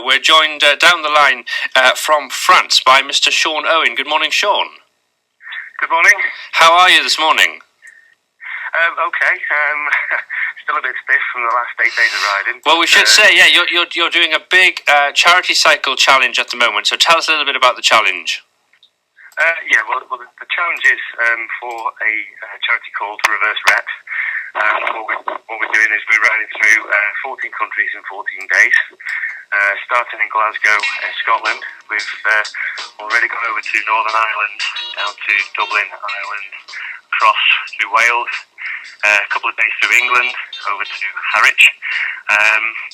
we're joined down the line from France by Mr. Sion Owen. Good morning, Sean. Good morning. How are you this morning? Okay. Still a bit stiff from the last 8 days of riding. Well, we should say, you're doing a big charity cycle challenge at the moment. So tell us a little bit about the challenge. Well, the challenge is for a charity called Reverse Rett. What we're doing is we're riding through 14 countries in 14 days, starting in Glasgow, Scotland. We've already gone over to Northern Ireland, down to Dublin, Ireland, across through Wales, a couple of days through England, over to Harwich,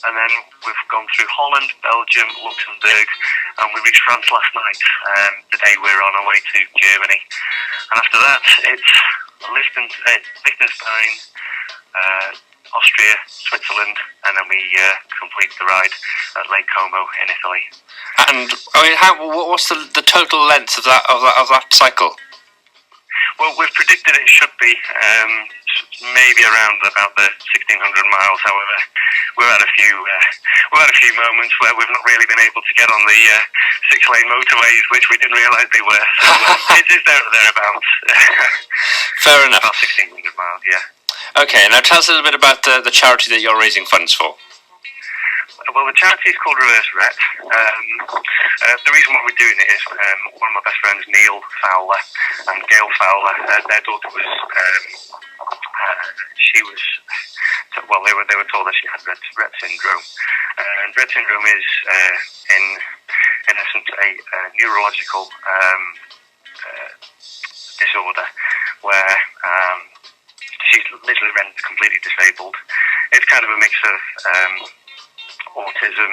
and then we've gone through Holland, Belgium, Luxembourg, and we reached France last night, the day we're on our way to Germany. And after that, it's Liechtenstein, Austria, Switzerland, and then we complete the ride at Lake Como in Italy. And what's the total length of that cycle? Well, we've predicted it should be maybe around about the 1,600 miles. However, we've had a few moments where we've not really been able to get on the 6-lane motorways, which we didn't realise they were. So it is thereabouts. Fair enough. About 1,600 miles, yeah. Okay, now tell us a little bit about the charity that you're raising funds for. Well, the charity is called Reverse Rett. The reason why we're doing it is one of my best friends, Neil Fowler and Gail Fowler, their daughter was, they were told that she had Rett syndrome. And Rett syndrome is, in essence, a neurological disorder where she's literally rendered completely disabled. It's kind of a mix of autism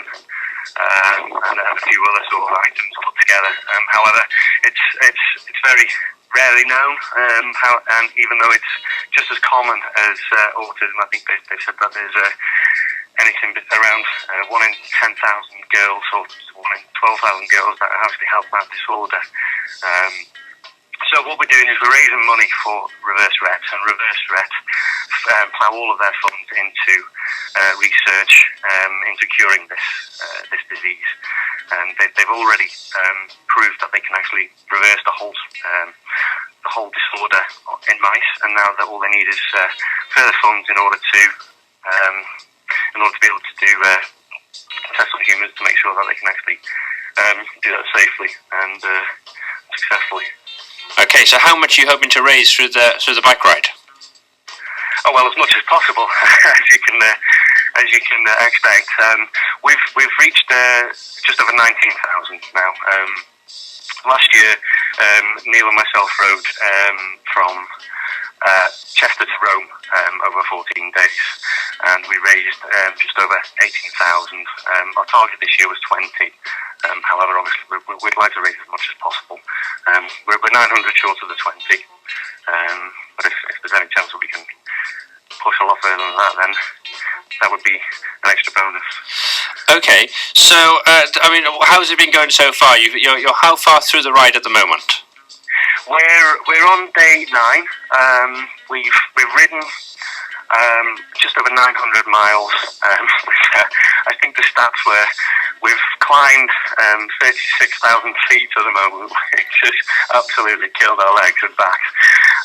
and a few other sort of items put together. However, it's very rarely known, and even though it's just as common as autism, I think they've said that there's anything around 1 in 10,000 girls or 1 in 12,000 girls that actually have that disorder. So what we're doing is we're raising money for Reverse Rett, and Reverse Rett plough all of their funds into research into curing this disease. And they've already proved that they can actually reverse the whole disorder in mice, and now that all they need is further funds in order to be able to do tests on humans to make sure that they can actually do that safely and successfully. Okay, so how much are you hoping to raise through the bike ride? Oh well, as much as possible, as you can expect. We've reached just over 19,000 now. Last year, Neil and myself rode from Chester to Rome over 14 days, and we raised just over 18,000. Our target this year was 20. However, obviously, we'd like to raise as much as possible. We're 900 short of the 20, but if there's any chance that we can push a lot further than that, then that would be an extra bonus. Okay, so how's it been going so far? You're how far through the ride at the moment? We're on day 9. We've ridden just over 900 miles. I think the stats were we've climbed 36,000 feet at the moment, which has absolutely killed our legs and backs.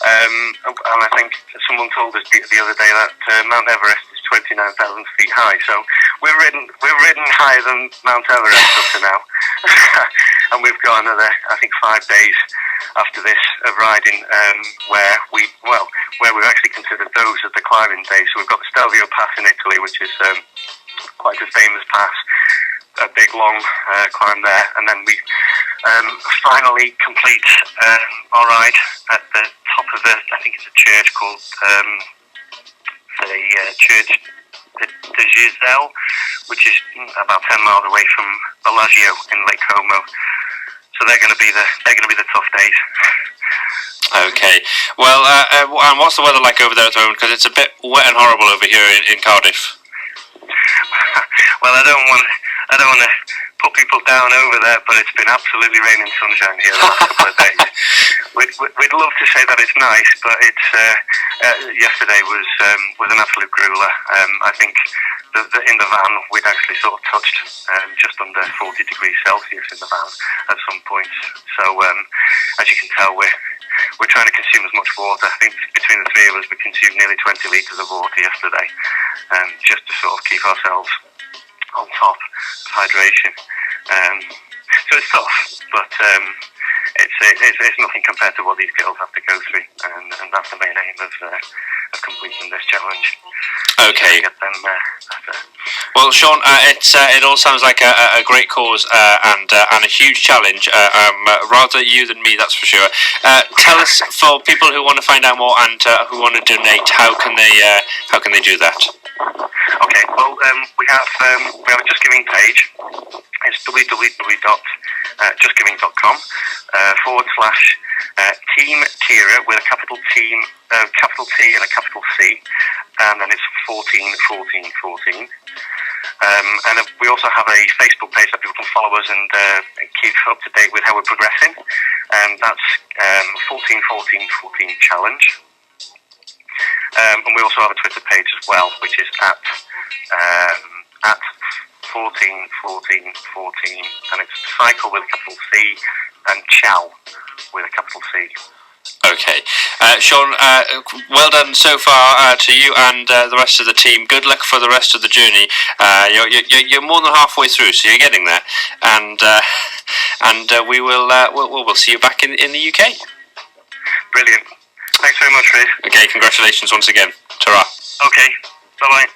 And I think someone told us the other day that Mount Everest is 29,000 feet high. So we've ridden higher than Mount Everest up to now, and we've got another, I think, 5 days after this of riding, where we've actually considered those as the climbing days. So we've got the Stelvio Pass in Italy, which is quite a famous pass, a big long climb there, and then we finally complete our ride at the top of I think it's a church called the Church de Giselle, which is about 10 miles away from Bellagio in Lake Como. So they're going to be the tough days. Okay. Well, and what's the weather like over there at the moment? Because it's a bit wet and horrible over here in Cardiff. Well, I don't I don't want to put people down over there, but it's been absolutely raining sunshine here the last couple of days. We'd love to say that it's nice, but it's yesterday was an absolute grueler. I think in the van we'd actually sort of touched just under 40 degrees Celsius in the van at some point. So as you can tell, we're trying to consume as much water. I think between the three of us we consumed nearly 20 litres of water yesterday, just to sort of keep ourselves on top of hydration. So it's tough, but it's nothing compared to what these girls have to go through, and that's the main aim of completing this challenge. Okay. Get them better. Well, Sion, it all sounds like a great cause and a huge challenge. Rather you than me, that's for sure. Tell us, for people who want to find out more and who want to donate, how can they do that? Okay, well, we have a Just Giving page. It's www.justgiving.com / Team Ciara with a capital T and a capital C, and then it's 14. And we also have a Facebook page that people can follow us and keep up to date with how we're progressing, and that's 14 Challenge. And we also have a Twitter page as well, which is at 14, and it's cycle with a capital C and chow with a capital C. Okay. Sion, well done so far to you and the rest of the team. Good luck for the rest of the journey. You're more than halfway through, so you're getting there. And we'll see you back in the UK. Brilliant. Thanks very much, Reece. Okay, congratulations once again. Ta-ra. Okay, bye-bye.